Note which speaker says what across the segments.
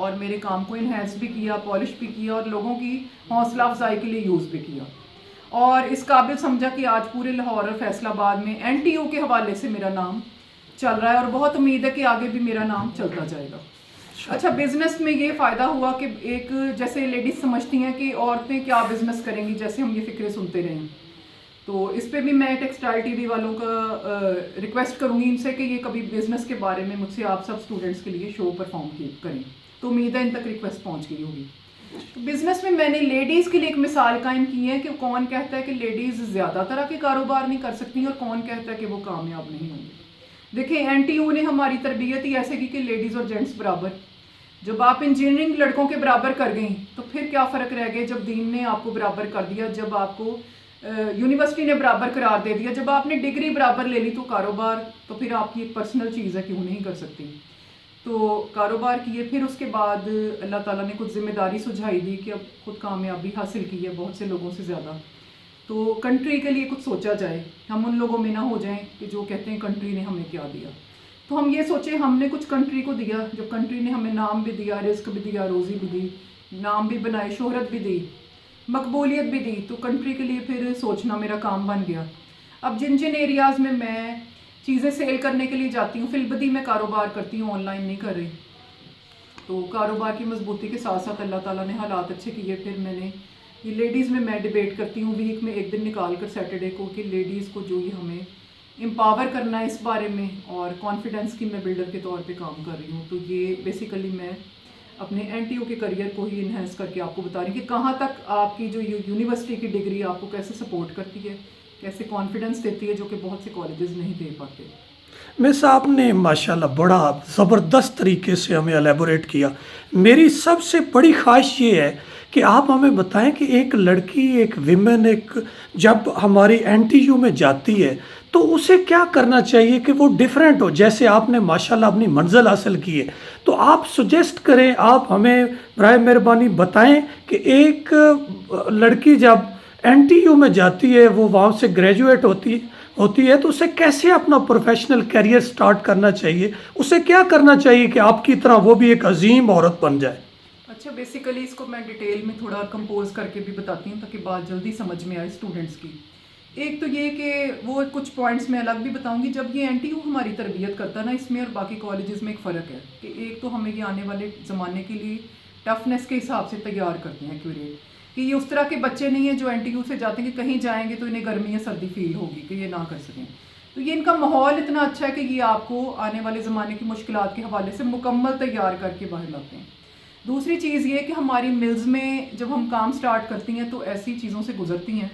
Speaker 1: اور میرے کام کو انہینس بھی کیا, پالش بھی کیا, اور لوگوں کی حوصلہ افزائی کے لیے یوز بھی کیا, اور اس قابل سمجھا کہ آج پورے لاہور اور فیصل آباد میں NTU کے حوالے سے میرا نام چل رہا ہے, اور بہت امید ہے کہ آگے بھی میرا نام چلتا جائے گا. اچھا, بزنس میں یہ فائدہ ہوا کہ ایک جیسے لیڈیز سمجھتی ہیں کہ عورتیں کیا بزنس کریں گی, جیسے ہم یہ فکریں سنتے رہے ہیں, تو اس پہ بھی میں ٹیکسٹائل TV والوں کا ریکویسٹ کروں گی ان سے کہ یہ کبھی بزنس کے بارے میں مجھ سے آپ سب اسٹوڈنٹس کے لیے شو پرفارم کریں, تو امید ہے ان تک ریکویسٹ پہنچ گئی ہوگی. بزنس میں نے لیڈیز کے لیے ایک مثال قائم کی ہے کہ کون کہتا ہے کہ لیڈیز زیادہ طرح کے کاروبار نہیں کر سکتی اور کون کہتا ہے کہ وہ کامیاب نہیں ہوں گی. دیکھیں, NTU نے ہماری تربیت ہی ایسے کی کہ لیڈیز اور جینٹس برابر. جب آپ انجینئرنگ لڑکوں کے برابر کر گئیں تو پھر کیا فرق رہ گئے جب دین نے آپ کو برابر کر دیا, جب آپ کو یونیورسٹی نے برابر قرار دے دیا, جب آپ نے ڈگری برابر لے لی, تو کاروبار تو پھر آپ کی ایک پرسنل چیز ہے, کیوں نہیں کر سکتی. تو کاروبار کیے, پھر اس کے بعد اللہ تعالیٰ نے کچھ ذمہ داری سجھائی دی کہ اب خود کامیابی حاصل کی ہے بہت سے لوگوں سے زیادہ, تو کنٹری کے لیے کچھ سوچا جائے, ہم ان لوگوں میں نہ ہو جائیں کہ جو کہتے ہیں کنٹری نے ہمیں کیا دیا. تو ہم یہ سوچیں ہم نے کچھ کنٹری کو دیا, جب کنٹری نے ہمیں نام بھی دیا, رزق بھی دیا, روزی بھی دی, نام بھی بنائے, شہرت بھی دی, مقبولیت بھی دی, تو کنٹری کے لیے پھر سوچنا میرا کام بن گیا. اب جن ایریاز میں چیزیں سیل کرنے کے لیے جاتی ہوں, فی البدی میں کاروبار کرتی ہوں, آن لائن نہیں کر رہی, تو کاروبار کی مضبوطی کے ساتھ ساتھ اللہ تعالیٰ نے حالات اچھے کیے. پھر میں نے یہ لیڈیز میں ڈیبیٹ کرتی ہوں ویک میں ایک دن نکال کر, سیٹرڈے کو, کہ لیڈیز کو جو یہ ہمیں امپاور کرنا ہے اس بارے میں, اور کانفیڈنس کی میں بلڈر کے طور پہ کام کر رہی ہوں. تو یہ بیسیکلی میں اپنے NTU کے کریئر کو ہی انہینس کر کے آپ کو بتا رہی ہوں کہ کہاں تک آپ کی جو یونیورسٹی کی ڈگری آپ کو کیسے سپورٹ کرتی ہے, کیسے کانفیڈنس دیتی ہے, جو کہ بہت سے کالجز نہیں دے پاتے.
Speaker 2: مس آپ نے ماشاءاللہ بڑا زبردست طریقے سے ہمیں الیبوریٹ کیا. میری سب سے بڑی خواہش یہ ہے کہ آپ ہمیں بتائیں کہ ایک لڑکی, ایک ویمن, ایک جب ہماری NTU میں جاتی ہے تو اسے کیا کرنا چاہیے کہ وہ ڈیفرنٹ ہو. جیسے آپ نے ماشاءاللہ اپنی منزل حاصل کی ہے, تو آپ سجیسٹ کریں, آپ ہمیں برائے مہربانی بتائیں کہ ایک لڑکی جب NTU میں جاتی ہے, وہ وہاں سے گریجویٹ ہوتی ہے, تو اسے کیسے اپنا پروفیشنل کیریئر سٹارٹ کرنا چاہیے, اسے کیا کرنا چاہیے کہ آپ کی طرح وہ بھی ایک عظیم عورت بن جائے.
Speaker 1: اچھا, بیسیکلی اس کو میں ڈیٹیل میں تھوڑا کمپوز کر کے بھی بتاتی ہوں تاکہ بات جلدی سمجھ میں آئے اسٹوڈنٹس کی. ایک تو یہ کہ وہ کچھ پوائنٹس میں الگ بھی بتاؤں گی. جب یہ NTU ہماری تربیت کرتا ہے نا, اس میں اور باقی کالجز میں ایک فرق ہے کہ ایک تو ہمیں یہ آنے والے زمانے کے لیے ٹفنس کے حساب سے تیار کرتے ہیں, ایکوریٹ, کہ یہ اس طرح کے بچے نہیں ہیں جو NTU سے جاتے ہیں کہ کہیں جائیں گے تو انہیں گرمی یا سردی فیل ہوگی کہ یہ نہ کر سکیں. تو یہ ان کا ماحول اتنا اچھا ہے کہ یہ آپ کو آنے والے زمانے کی مشکلات کے حوالے سے مکمل تیار کر کے باہر لاتے ہیں. دوسری چیز یہ کہ ہماری ملز میں جب ہم کام سٹارٹ کرتی ہیں تو ایسی چیزوں سے گزرتی ہیں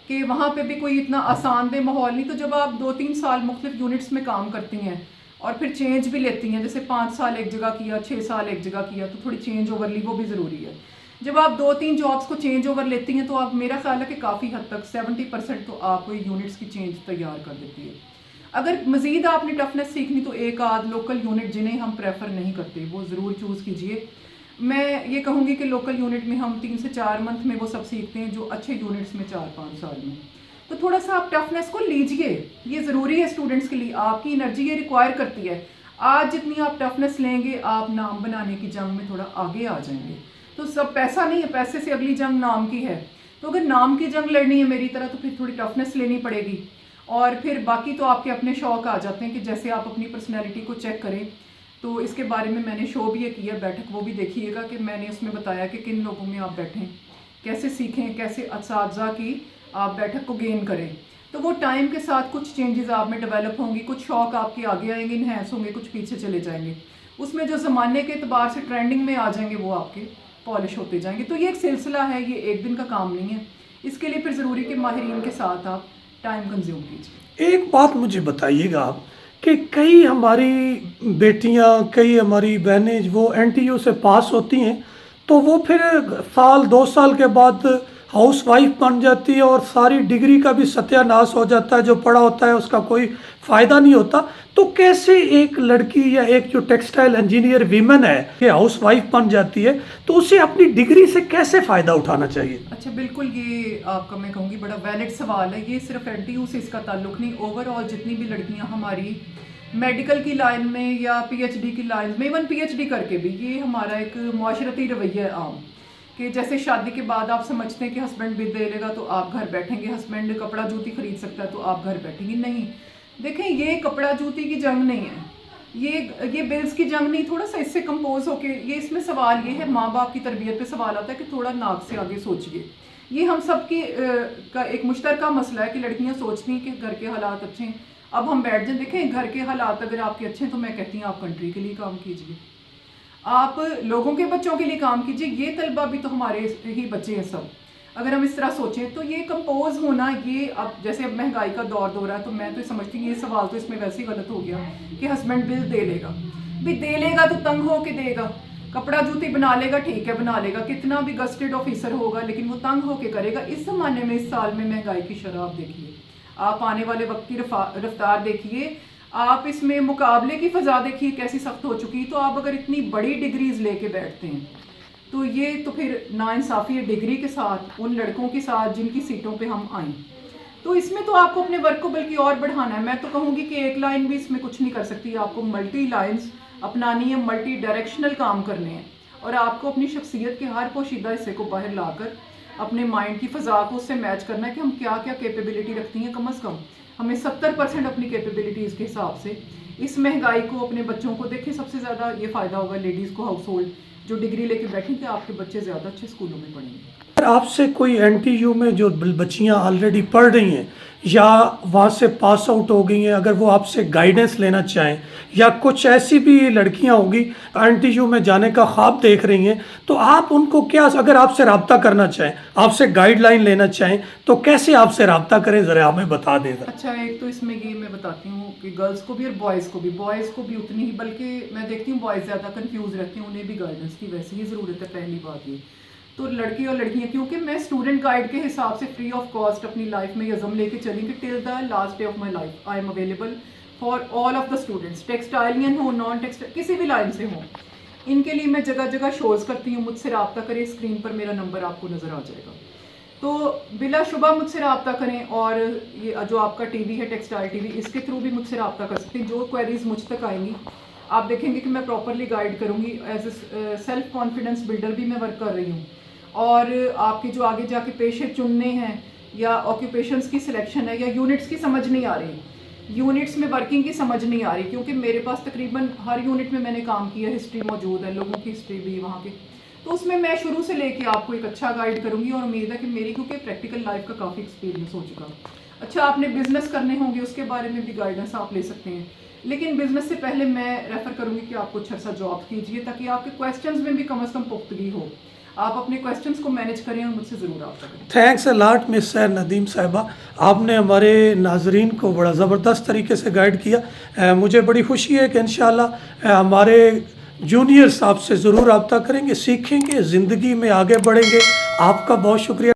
Speaker 1: کہ وہاں پہ بھی کوئی اتنا آسان دہ ماحول نہیں. تو جب آپ 2-3 سال مختلف یونٹس میں کام کرتی ہیں اور پھر چینج بھی لیتی ہیں, جیسے 5 سال ایک جگہ کیا, 6 سال ایک جگہ کیا, تو تھوڑی چینج اوور لی, وہ بھی ضروری ہے. جب آپ 2-3 جابس کو چینج اوور لیتی ہیں تو آپ, میرا خیال ہے کہ کافی حد تک 70% تو آپ کو یونٹس کی چینج تیار کر دیتی ہے. اگر مزید آپ نے ٹفنس سیکھنی تو ایک آدھ لوکل یونٹ جنہیں ہم پریفر نہیں کرتے وہ ضرور چوز کیجئے. میں یہ کہوں گی کہ لوکل یونٹ میں ہم 3 سے 4 منتھ میں وہ سب سیکھتے ہیں جو اچھے یونٹس میں 4-5 سال میں. تو تھوڑا سا آپ ٹفنس کو لیجئے, یہ ضروری ہے اسٹوڈنٹس کے لیے, آپ کی انرجی یہ ریکوائر کرتی ہے. آج جتنی آپ ٹفنس لیں گے آپ نام بنانے کی جنگ میں تھوڑا آگے آ جائیں گے. تو سب پیسہ نہیں ہے, پیسے سے اگلی جنگ نام کی ہے. تو اگر نام کی جنگ لڑنی ہے میری طرح تو پھر تھوڑی ٹفنس لینی پڑے گی. اور پھر باقی تو آپ کے اپنے شوق آ جاتے ہیں کہ جیسے آپ اپنی پرسنالٹی کو چیک کریں. تو اس کے بارے میں نے شو بھی یہ کیا, بیٹھک, وہ بھی دیکھیے گا کہ میں نے اس میں بتایا کہ کن لوگوں میں آپ بیٹھیں, کیسے سیکھیں, کیسے اساتذہ کی آپ بیٹھک کو گین کریں. تو وہ ٹائم کے ساتھ کچھ چینجز آپ میں ڈیولپ ہوں گی, کچھ شوق آپ کے آگے آئیں گے, انہینس ہوں گے, کچھ پیچھے چلے جائیں گے. اس میں جو زمانے کے اعتبار سے ٹرینڈنگ میں آ جائیں گے وہ آپ کے پالش ہوتے جائیں گے. تو یہ ایک سلسلہ ہے, یہ ایک دن کا کام نہیں ہے. اس کے لیے پھر ضروری کہ ماہرین کے ساتھ آپ ٹائم کنزیوم کیجیے. ایک
Speaker 2: بات مجھے بتائیے گا آپ کہ کئی ہماری بیٹیاں, کئی ہماری بہنیں وہ NTU سے پاس ہوتی ہیں تو وہ پھر 1-2 سال کے بعد ہاؤس وائف بن جاتی ہے اور ساری ڈگری کا بھی ستیہ ناش ہو جاتا ہے, جو پڑھا ہوتا ہے اس کا کوئی فائدہ نہیں ہوتا. تو کیسے ایک لڑکی یا ایک جو ٹیکسٹائل انجینئر ویمن ہے کہ ہاؤس وائف بن جاتی ہے تو اسے اپنی ڈگری سے کیسے فائدہ اٹھانا چاہیے؟
Speaker 1: اچھا, بالکل یہ آپ کا میں کہوں گی بڑا ویلڈ سوال ہے. یہ صرف NTU سے اس کا تعلق نہیں, اوور آل جتنی بھی لڑکیاں ہماری میڈیکل کی لائن میں یا پی ایچ ڈی کی لائن میں، ایون پی ایچ ڈی کر کے بھی یہ ہمارا ایک معاشرتی رویہ ہے عام، کہ جیسے شادی کے بعد آپ سمجھتے ہیں کہ ہسبینڈ بل دے لے گا تو آپ گھر بیٹھیں گے، ہسبینڈ کپڑا جوتی خرید سکتا ہے تو آپ گھر بیٹھیں گے. نہیں، دیکھیں یہ کپڑا جوتی کی جنگ نہیں ہے، یہ بلز کی جنگ نہیں. تھوڑا سا اس سے کمپوز ہو کے، یہ اس میں سوال یہ ہے، ماں باپ کی تربیت پہ سوال آتا ہے کہ تھوڑا ناک سے آگے سوچیے. یہ ہم سب کی کا ایک مشترکہ مسئلہ ہے کہ لڑکیاں سوچتی ہیں کہ گھر کے حالات اچھے ہیں، اب ہم بیٹھ جائیں. دیکھیں گھر کے حالات اگر آپ کے اچھے ہیں تو میں کہتی ہوں آپ کنٹری کے لیے کام کیجیے، آپ لوگوں کے بچوں کے لیے کام کیجیے. یہ طلبہ بھی تو ہمارے ہی بچے ہیں سب. اگر ہم اس طرح سوچیں تو یہ کمپوز ہونا، یہ اب جیسے اب مہنگائی کا دور رہا ہے تو میں تو سمجھتی ہوں یہ سوال تو اس میں ویسے ہی غلط ہو گیا کہ ہسبینڈ بل دے لے گا. بھی دے لے گا تو تنگ ہو کے دے گا، کپڑا جوتی بنا لے گا، ٹھیک ہے بنا لے گا، کتنا بھی گسٹڈ آفیسر ہوگا لیکن وہ تنگ ہو کے کرے گا. اس زمانے میں اس سال میں مہنگائی کی شرح آپ دیکھیے، آپ آنے والے وقت کی رفتار دیکھیے، آپ اس میں مقابلے کی فضا دیکھیے کیسی سخت ہو چکی. تو آپ اگر اتنی بڑی ڈگریز لے کے بیٹھتے ہیں تو یہ تو پھر ناانصافی ہے ڈگری کے ساتھ ان لڑکوں کے ساتھ جن کی سیٹوں پہ ہم آئیں. تو اس میں تو آپ کو اپنے ورک کو بلکہ اور بڑھانا ہے. میں تو کہوں گی کہ ایک لائن بھی اس میں کچھ نہیں کر سکتی، آپ کو ملٹی لائنز اپنانی ہے، ملٹی ڈائریکشنل کام کرنے ہیں، اور آپ کو اپنی شخصیت کے ہر پوشیدہ حصے کو باہر لا کر اپنے مائنڈ کی فضا کو اس سے میچ کرنا ہے کہ ہم کیا کیا کیپیبلٹی رکھتی ہیں. کم از کم ہمیں 70% اپنی کیپیبلٹیز کے حساب سے اس مہنگائی کو اپنے بچوں کو دیکھیں. سب سے زیادہ یہ فائدہ ہوگا لیڈیز کو، ہاؤس ہولڈ جو ڈگری لے کے بیٹھیں کہ آپ کے بچے زیادہ اچھے اسکولوں میں پڑھیں گے.
Speaker 2: اگر آپ سے کوئی این ٹی یو میں جو بچیاں آلریڈی پڑھ رہی ہیں یا وہاں سے پاس آؤٹ ہو گئی ہیں، اگر وہ آپ سے گائیڈنس لینا چاہیں، یا کچھ ایسی بھی لڑکیاں ہوگی این ٹی یو میں جانے کا خواب دیکھ رہی ہیں، تو آپ ان کو کیا، اگر آپ سے رابطہ کرنا چاہیں، آپ سے گائیڈ لائن لینا چاہیں تو کیسے آپ سے رابطہ کریں، ذرا ہمیں بتا دیں.
Speaker 1: اچھا، ایک تو اس میں یہ میں بتاتی ہوں کہ گرلز کو بھی اور بوائز کو بھی اتنی ہی، بلکہ میں دیکھتی ہوں بوائز زیادہ کنفیوز رہتے ہیں، انہیں بھی گائیڈنس کی ویسے ہی ضرورت ہے. پہلی بات یہ تو لڑکی اور لڑکیاں، کیونکہ میں اسٹوڈنٹ گائیڈ کے حساب سے فری آف کاسٹ اپنی لائف میں یہ عزم لے کے چلی کہ till the last day of my life I am available for all of the students, ٹیکسٹائلین ہوں، نان ٹیکسٹائل، کسی بھی لائن سے ہوں. ان کے لیے میں جگہ جگہ شوز کرتی ہوں. مجھ سے رابطہ کریں، اسکرین پر میرا نمبر آپ کو نظر آ جائے گا. تو بلا شبہ مجھ سے رابطہ کریں، اور یہ جو آپ کا ٹی وی ہے ٹیکسٹائل ٹی وی، اس کے تھرو بھی مجھ سے رابطہ کر سکتے ہیں. جو کوئریز مجھ تک آئیں گی آپ دیکھیں گے کہ میں پراپرلی گائیڈ کروں گی. As a self confidence builder بھی میں ورک کر رہی ہوں. اور آپ کے جو آگے جا کے پیشے چننے ہیں یا آکیوپیشنس کی سلیکشن ہے یا یونٹس کی سمجھ نہیں آ رہی، یونٹس میں ورکنگ کی سمجھ نہیں آ رہی، کیونکہ میرے پاس تقریباً ہر یونٹ میں نے کام کیا، ہسٹری موجود ہے، لوگوں کی ہسٹری بھی وہاں کی. تو اس میں شروع سے لے کے آپ کو ایک اچھا گائیڈ کروں گی، اور امید ہے کہ میری کیونکہ پریکٹیکل لائف کا کافی ایکسپیرینس ہو چکا. اچھا، آپ نے بزنس کرنے ہوں گے اس کے بارے میں بھی گائیڈنس آپ لے سکتے ہیں، لیکن بزنس سے پہلے میں ریفر کروں گی کہ آپ کچھ عرصہ جاب کیجیے تاکہ آپ کے کویسچنز میں بھی کم از کم پختگی ہو، آپ اپنے کویسچنز کو مینیج کریں اور مجھ سے ضرور رابطہ کریں.
Speaker 2: تھینکس اے لاٹ مس سیر ندیم صاحبہ، آپ نے ہمارے ناظرین کو بڑا زبردست طریقے سے گائیڈ کیا. مجھے بڑی خوشی ہے کہ انشاءاللہ ہمارے جونیئرس آپ سے ضرور رابطہ کریں گے، سیکھیں گے، زندگی میں آگے بڑھیں گے. آپ کا بہت شکریہ.